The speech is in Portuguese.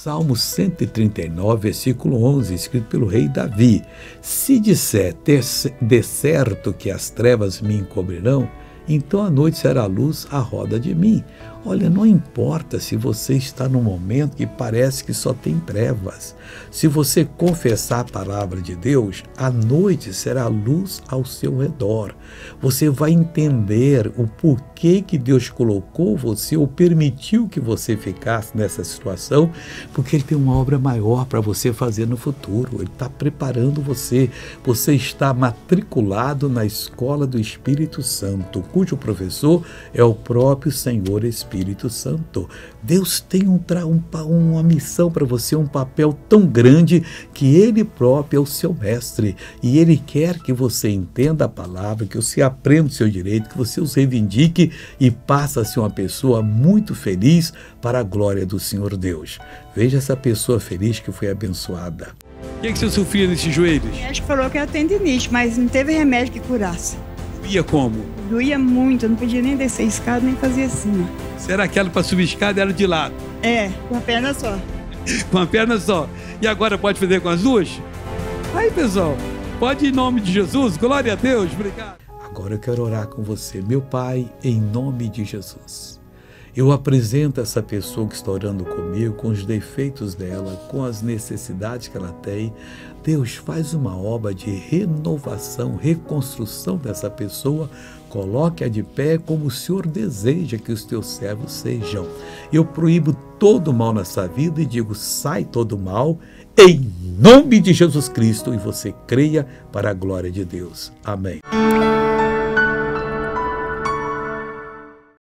Salmo 139, versículo 11, escrito pelo rei Davi: se disser, de certo que as trevas me encobrirão, então a noite será luz à roda de mim. Olha, não importa se você está num momento que parece que só tem trevas. Se você confessar a palavra de Deus, a noite será luz ao seu redor. Você vai entender o porquê que Deus colocou você ou permitiu que você ficasse nessa situação, porque Ele tem uma obra maior para você fazer no futuro. Ele está preparando você. Você está matriculado na escola do Espírito Santo, cujo professor é o próprio Senhor Espírito Santo. Deus tem uma missão para você, um papel tão grande que Ele próprio é o seu mestre. E Ele quer que você entenda a palavra, que você aprenda o seu direito, que você os reivindique e passe a ser uma pessoa muito feliz para a glória do Senhor Deus. Veja essa pessoa feliz que foi abençoada. O que você sofria nesses joelhos? O médico falou que era tendinite, mas não teve remédio que curasse. Doía como? Doía muito, eu não podia nem descer a escada, nem fazer assim. Será que ela para subir a escada era de lado? É, com a perna só. Com a perna só. E agora pode fazer com as duas? Aí, pessoal, pode ir em nome de Jesus, glória a Deus, obrigado. Agora eu quero orar com você. Meu Pai, em nome de Jesus, eu apresento essa pessoa que está orando comigo, com os defeitos dela, com as necessidades que ela tem. Deus, faz uma obra de renovação, reconstrução dessa pessoa. Coloque-a de pé como o Senhor deseja que os teus servos sejam. Eu proíbo todo mal nessa vida e digo, sai todo mal, em nome de Jesus Cristo, e você creia para a glória de Deus. Amém.